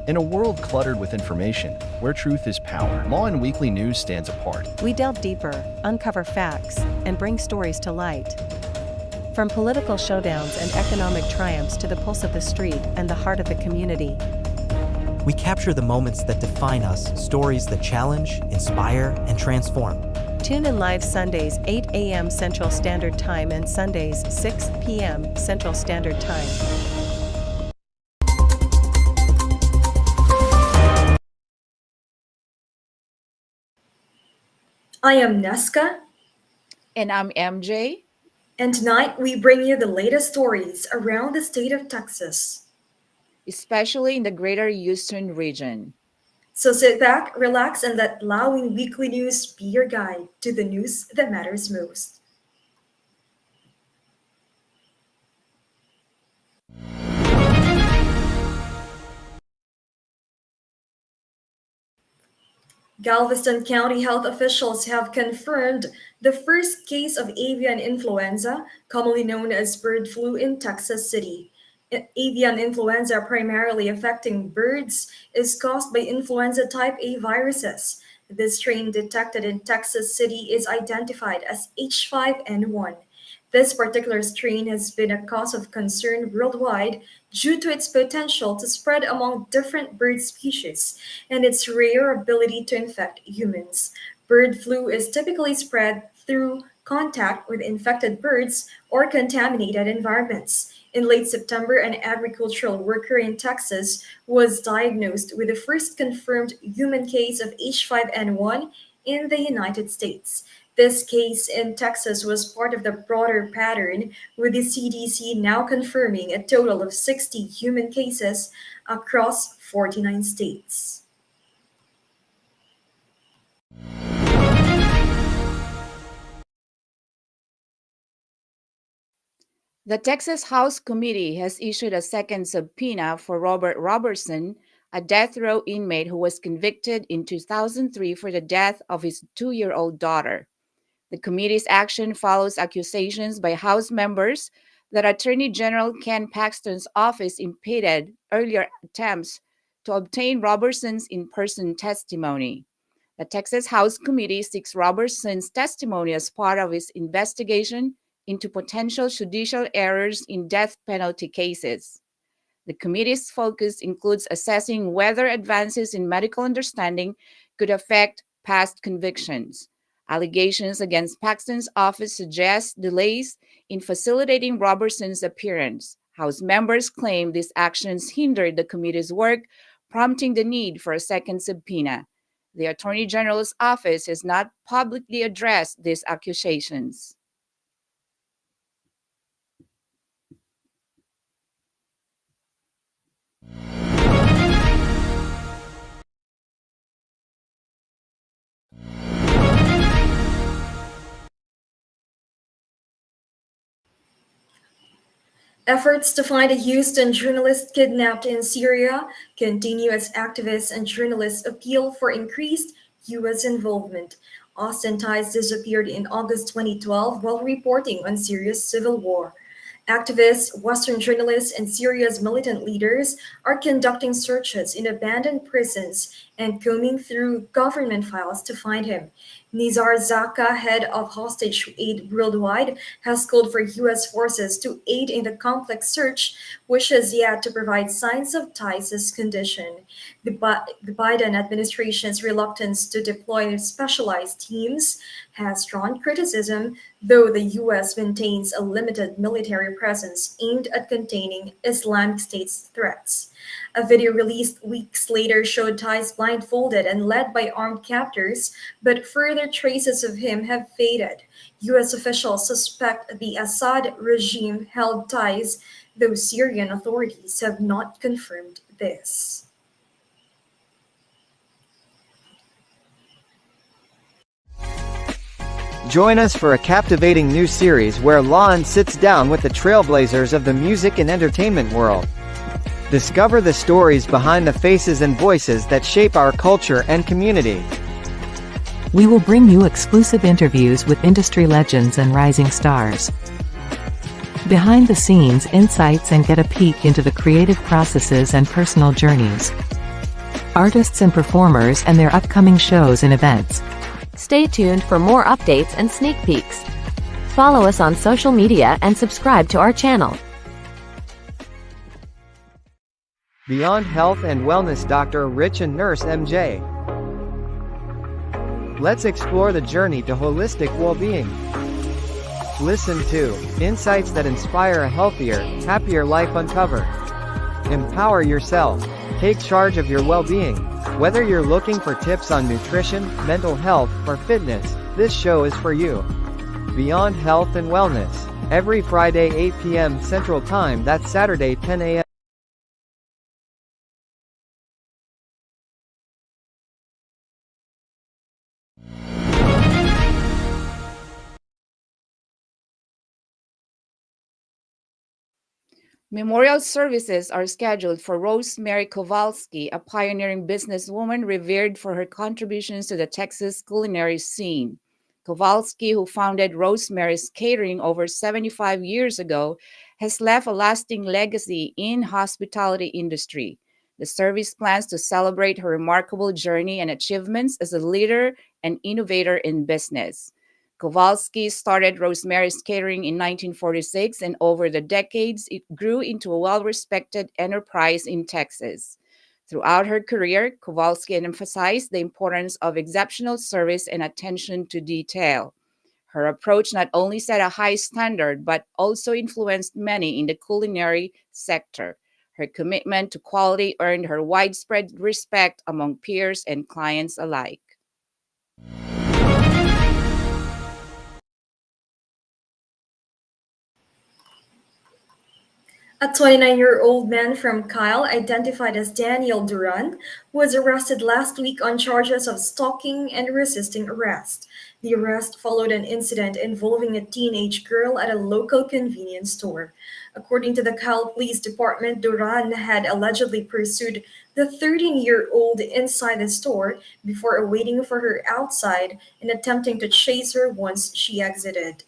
In a world cluttered with information, where truth is power, Lawin Weekly News stands apart. We delve deeper, uncover facts, and bring stories to light. From political showdowns and economic triumphs to the pulse of the street and the heart of the community. We capture the moments that define us, stories that challenge, inspire, and transform. Tune in live Sundays 8 a.m. Central Standard Time and Sundays 6 p.m. Central Standard Time. I am Neska. And I'm MJ. And tonight we bring you the latest stories around the state of Texas, especially in the greater Houston region. So sit back, relax, and let Lawin Weekly News be your guide to the news that matters most. Galveston County health officials have confirmed the first case of avian influenza, commonly known as bird flu, in Texas City. Avian influenza, primarily affecting birds, is caused by influenza type A viruses. This strain detected in Texas City is identified as H5N1. This particular strain has been a cause of concern worldwide due to its potential to spread among different bird species and its rare ability to infect humans. Bird flu is typically spread through contact with infected birds or contaminated environments. In late September, an agricultural worker in Texas was diagnosed with the first confirmed human case of H5N1 in the United States. This case in Texas was part of the broader pattern, with the CDC now confirming a total of 60 human cases across 49 states. The Texas House Committee has issued a second subpoena for Robert Robertson, a death row inmate who was convicted in 2003 for the death of his 2-year-old daughter. The committee's action follows accusations by House members that Attorney General Ken Paxton's office impeded earlier attempts to obtain Robertson's in-person testimony. The Texas House Committee seeks Robertson's testimony as part of its investigation into potential judicial errors in death penalty cases. The committee's focus includes assessing whether advances in medical understanding could affect past convictions. Allegations against Paxton's office suggest delays in facilitating Robertson's appearance. House members claim these actions hindered the committee's work, prompting the need for a second subpoena. The Attorney General's office has not publicly addressed these accusations. Efforts to find a Houston journalist kidnapped in Syria continue as activists and journalists appeal for increased U.S. involvement. Austin Tice disappeared in August 2012 while reporting on Syria's civil war. Activists, Western journalists, and Syria's militant leaders are conducting searches in abandoned prisons and combing through government files to find him. Nizar Zaka, head of hostage aid worldwide, has called for U.S. forces to aid in the complex search, which has yet to provide signs of Tice's condition. The Biden administration's reluctance to deploy specialized teams has drawn criticism, though the U.S. maintains a limited military presence aimed at containing Islamic State's threats. A video released weeks later showed Tice blindfolded and led by armed captors, but further traces of him have faded. U.S. officials suspect the Assad regime held Tice, though Syrian authorities have not confirmed this. Join us for a captivating new series where Lawin sits down with the trailblazers of the music and entertainment world. Discover the stories behind the faces and voices that shape our culture and community. We will bring you exclusive interviews with industry legends and rising stars. Behind the scenes insights and get a peek into the creative processes and personal journeys. artists and performers and their upcoming shows and events. Stay tuned for more updates and sneak peeks. Follow us on social media and subscribe to our channel. Beyond Health and Wellness Dr. Rich and Nurse MJ. Let's explore the journey to holistic well-being. Listen to insights that inspire a healthier, happier life. Uncover. Empower yourself. Take charge of your well-being. Whether you're looking for tips on nutrition, mental health, or fitness, this show is for you. Beyond Health and Wellness. Every Friday 8 p.m. Central Time, that's Saturday 10 a.m. Memorial services are scheduled for Rosemary Kowalski, a pioneering businesswoman revered for her contributions to the Texas culinary scene. Kowalski, who founded Rosemary's Catering over 75 years ago, has left a lasting legacy in hospitality industry. The service plans to celebrate her remarkable journey and achievements as a leader and innovator in business. Kowalski started Rosemary's Catering in 1946, and over the decades, it grew into a well-respected enterprise in Texas. Throughout her career, Kowalski emphasized the importance of exceptional service and attention to detail. Her approach not only set a high standard, but also influenced many in the culinary sector. Her commitment to quality earned her widespread respect among peers and clients alike. A 29-year-old man from Kyle, identified as Daniel Duran, was arrested last week on charges of stalking and resisting arrest. The arrest followed an incident involving a teenage girl at a local convenience store. According to the Kyle Police Department, Duran had allegedly pursued the 13-year-old inside the store before waiting for her outside and attempting to chase her once she exited.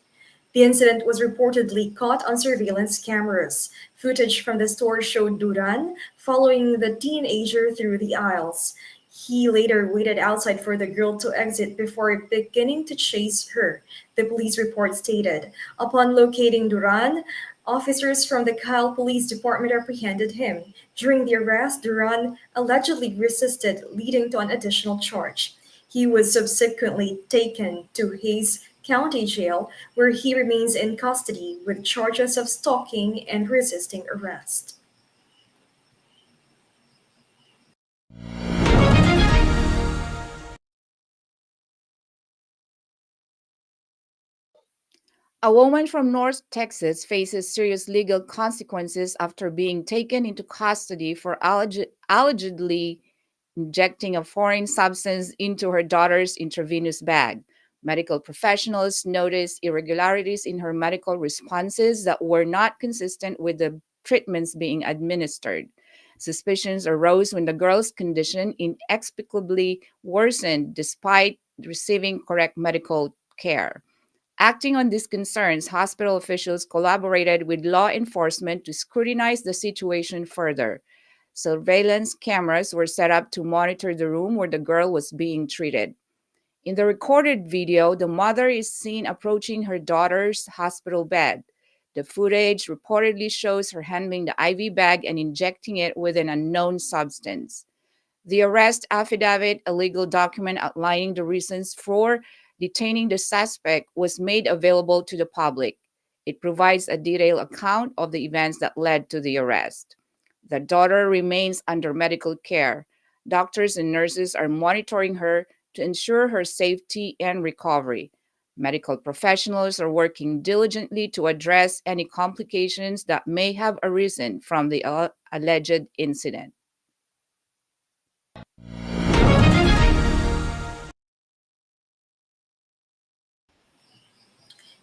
The incident was reportedly caught on surveillance cameras. Footage from the store showed Duran following the teenager through the aisles. He later waited outside for the girl to exit before beginning to chase her, the police report stated. Upon locating Duran, officers from the Kyle Police Department apprehended him. During the arrest, Duran allegedly resisted, leading to an additional charge. He was subsequently taken to Hayes County Jail, where he remains in custody with charges of stalking and resisting arrest. A woman from North Texas faces serious legal consequences after being taken into custody for allegedly injecting a foreign substance into her daughter's intravenous bag. Medical professionals noticed irregularities in her medical responses that were not consistent with the treatments being administered. Suspicions arose when the girl's condition inexplicably worsened despite receiving correct medical care. Acting on these concerns, hospital officials collaborated with law enforcement to scrutinize the situation further. Surveillance cameras were set up to monitor the room where the girl was being treated. In the recorded video, the mother is seen approaching her daughter's hospital bed. The footage reportedly shows her handling the IV bag and injecting it with an unknown substance. The arrest affidavit, a legal document outlining the reasons for detaining the suspect, was made available to the public. It provides a detailed account of the events that led to the arrest. The daughter remains under medical care. Doctors and nurses are monitoring her to ensure her safety and recovery. Medical professionals are working diligently to address any complications that may have arisen from the alleged incident.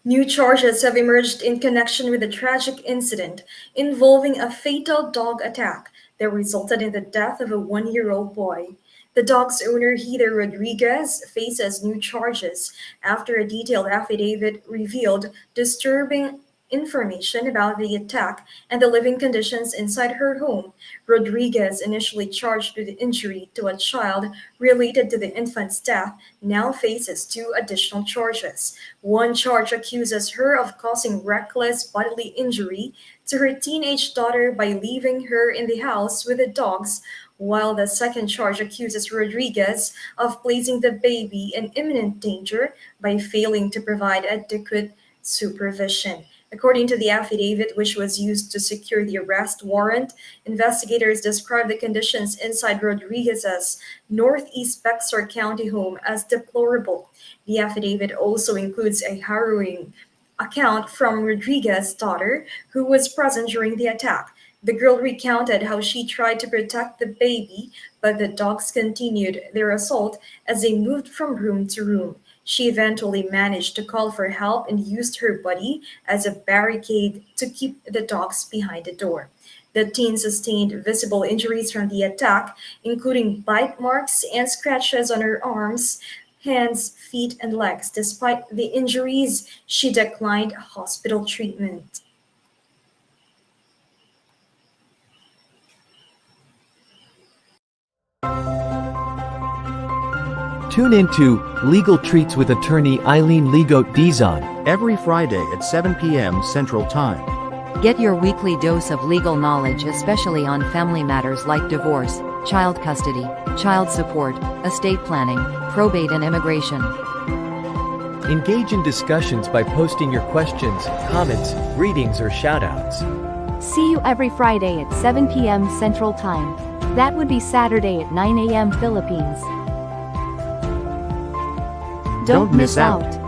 New charges have emerged in connection with a tragic incident involving a fatal dog attack that resulted in the death of a 1-year-old boy. The dog's owner, Heather Rodriguez, faces new charges after a detailed affidavit revealed disturbing information about the attack and the living conditions inside her home. Rodriguez, initially charged with injury to a child related to the infant's death, now faces two additional charges. One charge accuses her of causing reckless bodily injury to her teenage daughter by leaving her in the house with the dogs, while the second charge accuses Rodriguez of placing the baby in imminent danger by failing to provide adequate supervision. According to the affidavit, which was used to secure the arrest warrant, investigators described the conditions inside Rodriguez's northeast Bexar County home as deplorable. The affidavit also includes a harrowing account from Rodriguez's daughter, who was present during the attack. The girl recounted how she tried to protect the baby, but the dogs continued their assault as they moved from room to room. She eventually managed to call for help and used her body as a barricade to keep the dogs behind the door. The teen sustained visible injuries from the attack, including bite marks and scratches on her arms, hands, feet, and legs. Despite the injuries, she declined hospital treatment. Tune into Legal Treats with attorney Eileen Legoat Dizon every Friday at 7 p.m. Central Time. Get your weekly dose of legal knowledge, especially on family matters like divorce, child custody, child support, estate planning, probate, and immigration. Engage in discussions by posting your questions, comments, readings, or shoutouts. See you every Friday at 7 p.m. Central Time. That would be Saturday at 9 a.m. Philippines. Don't miss out.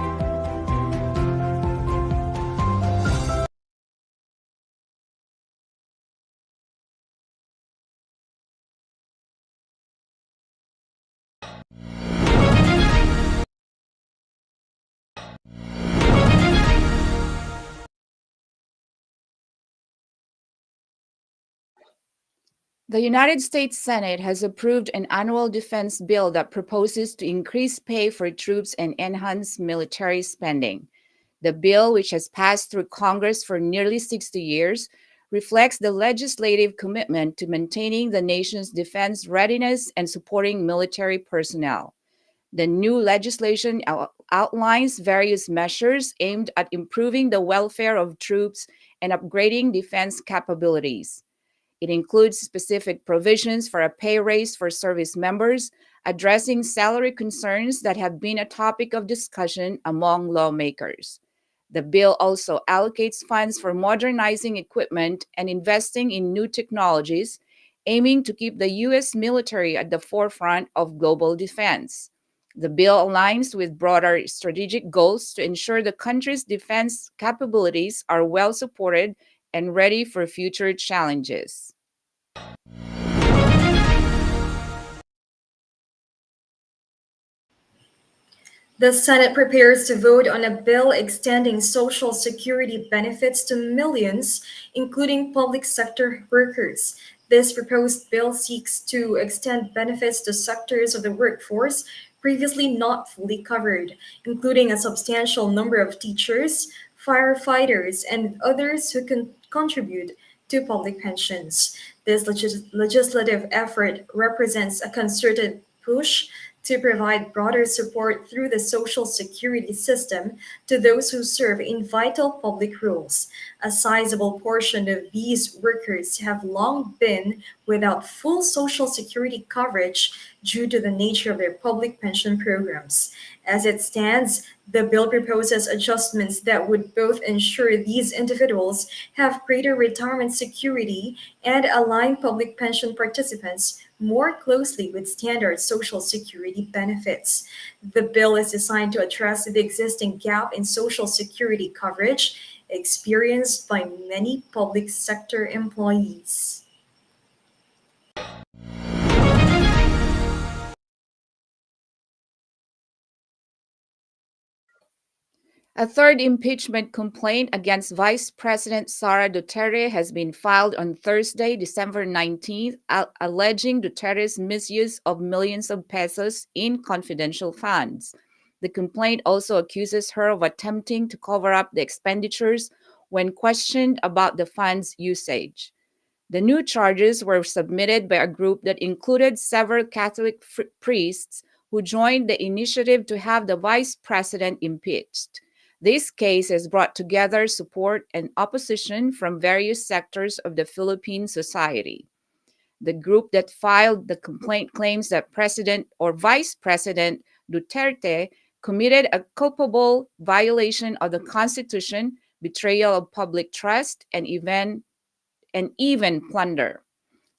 The United States Senate has approved an annual defense bill that proposes to increase pay for troops and enhance military spending. The bill, which has passed through Congress for nearly 60 years, reflects the legislative commitment to maintaining the nation's defense readiness and supporting military personnel. The new legislation outlines various measures aimed at improving the welfare of troops and upgrading defense capabilities. It includes specific provisions for a pay raise for service members, addressing salary concerns that have been a topic of discussion among lawmakers. The bill also allocates funds for modernizing equipment and investing in new technologies, aiming to keep the U.S. military at the forefront of global defense. The bill aligns with broader strategic goals to ensure the country's defense capabilities are well supported and ready for future challenges. The Senate prepares to vote on a bill extending Social Security benefits to millions, including public sector workers. This proposed bill seeks to extend benefits to sectors of the workforce previously not fully covered, including a substantial number of teachers, firefighters, and others who can contribute to public pensions. This legislative effort represents a concerted push to provide broader support through the Social Security system to those who serve in vital public roles. A sizable portion of these workers have long been without full Social Security coverage due to the nature of their public pension programs. As it stands, the bill proposes adjustments that would both ensure these individuals have greater retirement security and align public pension participants more closely with standard Social Security benefits. The bill is designed to address the existing gap in Social Security coverage experienced by many public sector employees. A third impeachment complaint against Vice President Sara Duterte has been filed on Thursday, December 19th, alleging Duterte's misuse of millions of pesos in confidential funds. The complaint also accuses her of attempting to cover up the expenditures when questioned about the fund's usage. The new charges were submitted by a group that included several Catholic priests who joined the initiative to have the vice president impeached. This case has brought together support and opposition from various sectors of the Philippine society. The group that filed the complaint claims that President or Vice President Duterte committed a culpable violation of the Constitution, betrayal of public trust, and even plunder.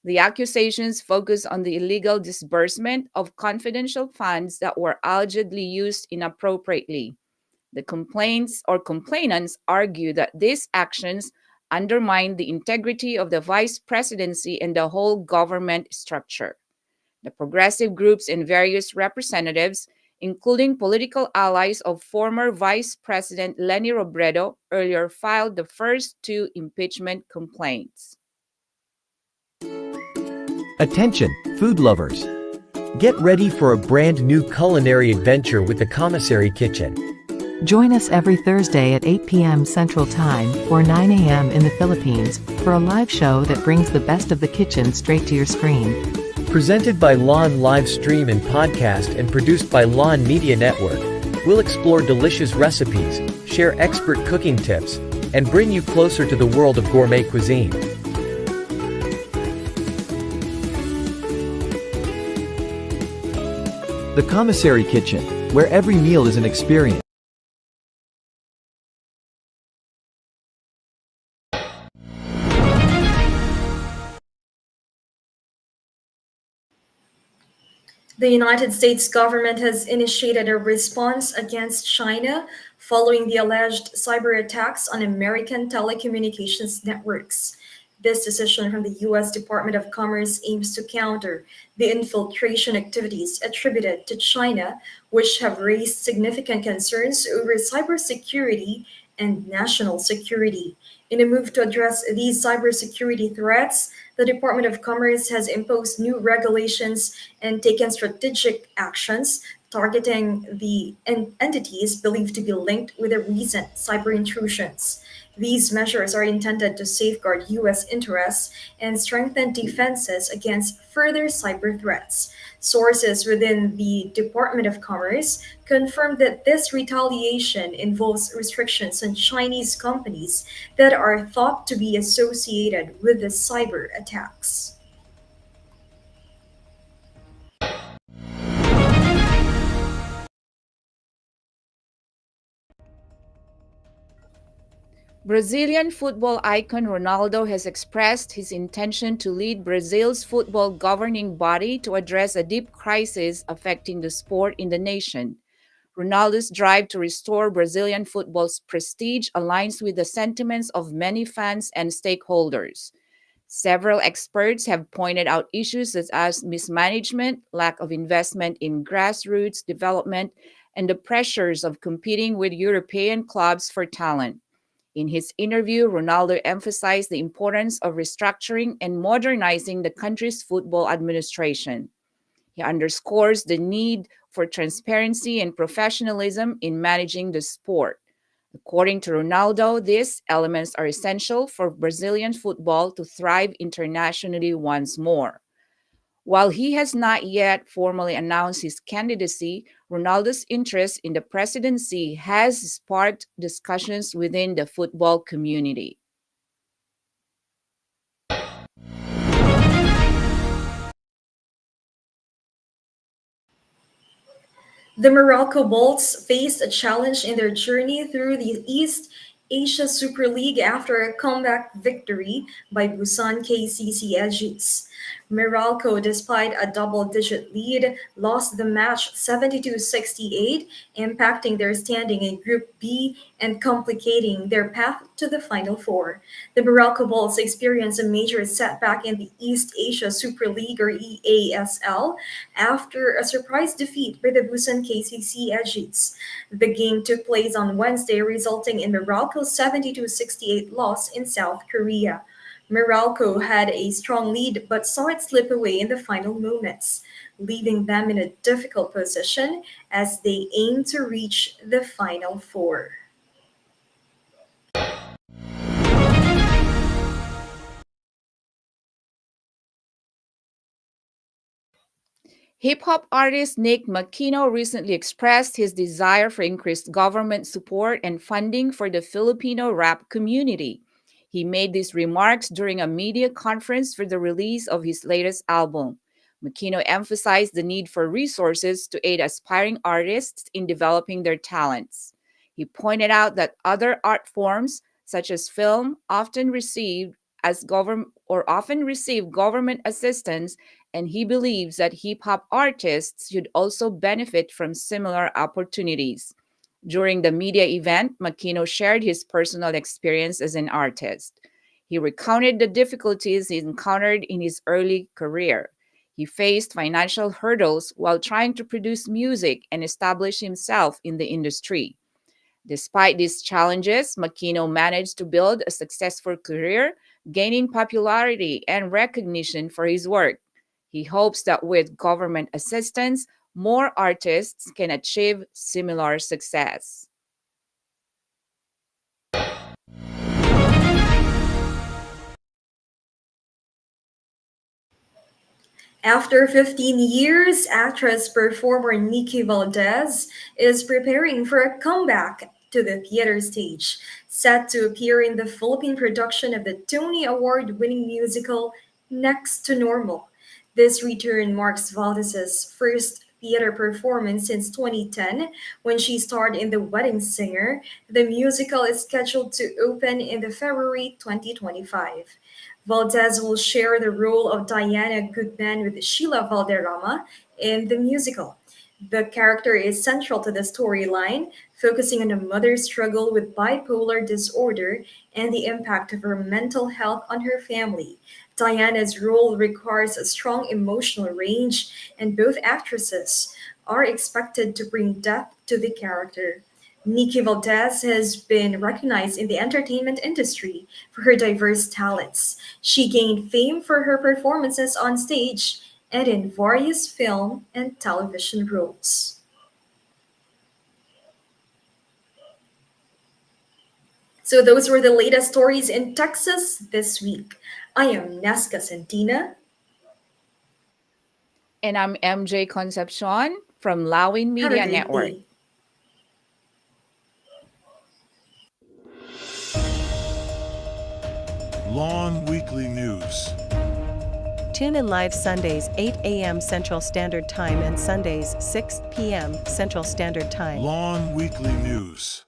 The accusations focus on the illegal disbursement of confidential funds that were allegedly used inappropriately. The complainants argue that these actions undermine the integrity of the vice presidency and the whole government structure. The progressive groups and various representatives, including political allies of former Vice President Leni Robredo, earlier filed the first two impeachment complaints. Attention, food lovers! Get ready for a brand new culinary adventure with the Commissary Kitchen. Join us every Thursday at 8 p.m. Central Time, or 9 a.m. in the Philippines, for a live show that brings the best of the kitchen straight to your screen. Presented by Lawin Live Stream and Podcast and produced by Lawin Media Network, we'll explore delicious recipes, share expert cooking tips, and bring you closer to the world of gourmet cuisine. The Commissary Kitchen, where every meal is an experience. The United States government has initiated a response against China following the alleged cyber attacks on American telecommunications networks. This decision from the U.S. Department of Commerce aims to counter the infiltration activities attributed to China, which have raised significant concerns over cybersecurity and national security. In a move to address these cybersecurity threats, the Department of Commerce has imposed new regulations and taken strategic actions targeting the entities believed to be linked with the recent cyber intrusions. These measures are intended to safeguard U.S. interests and strengthen defenses against further cyber threats. Sources within the Department of Commerce confirmed that this retaliation involves restrictions on Chinese companies that are thought to be associated with the cyber attacks. Brazilian football icon Ronaldo has expressed his intention to lead Brazil's football governing body to address a deep crisis affecting the sport in the nation. Ronaldo's drive to restore Brazilian football's prestige aligns with the sentiments of many fans and stakeholders. Several experts have pointed out issues such as mismanagement, lack of investment in grassroots development, and the pressures of competing with European clubs for talent. In his interview, Ronaldo emphasized the importance of restructuring and modernizing the country's football administration. He underscores the need for transparency and professionalism in managing the sport. According to Ronaldo, these elements are essential for Brazilian football to thrive internationally once more. While he has not yet formally announced his candidacy, Ronaldo's interest in the presidency has sparked discussions within the football community. The Morocco Bolts faced a challenge in their journey through the East Asia Super League after a comeback victory by Busan KCC Aegis. Morocco, despite a double-digit lead, lost the match 72-68, impacting their standing in Group B and complicating their path to the Final Four. The Morocco Bulls experienced a major setback in the East Asia Super League, or EASL, after a surprise defeat by the Busan KCC Aegis. The game took place on Wednesday, resulting in Morocco's 72-68 loss in South Korea. Morocco had a strong lead but saw it slip away in the final moments, leaving them in a difficult position as they aim to reach the Final Four. Hip-hop artist Nick Makino recently expressed his desire for increased government support and funding for the Filipino rap community. He made these remarks during a media conference for the release of his latest album. Makino emphasized the need for resources to aid aspiring artists in developing their talents. He pointed out that other art forms, such as film, often receive government assistance, and he believes that hip hop artists should also benefit from similar opportunities. During the media event, Makino shared his personal experience as an artist. He recounted the difficulties he encountered in his early career. He faced financial hurdles while trying to produce music and establish himself in the industry. Despite these challenges, Makino managed to build a successful career, gaining popularity and recognition for his work. He hopes that with government assistance, more artists can achieve similar success. After 15 years, actress-performer Nikki Valdez is preparing for a comeback to the theater stage, set to appear in the Philippine production of the Tony Award-winning musical Next to Normal. This return marks Valdez's first theater performance since 2010 when she starred in The Wedding Singer. The musical is scheduled to open in the February 2025. Valdez will share the role of Diana Goodman with Sheila Valderrama in the musical. The character is central to the storyline, focusing on a mother's struggle with bipolar disorder and the impact of her mental health on her family. Diana's role requires a strong emotional range, and both actresses are expected to bring depth to the character. Nikki Valdez has been recognized in the entertainment industry for her diverse talents. She gained fame for her performances on stage and in various film and television roles. So those were the latest stories in Texas this week. I am Nesca Santina. And I'm MJ Concepcion from Lawin Have a Media great Network. day. Lawin Weekly News. Tune in live Sundays 8 a.m. Central Standard Time and Sundays 6 p.m. Central Standard Time. Lawin Weekly News.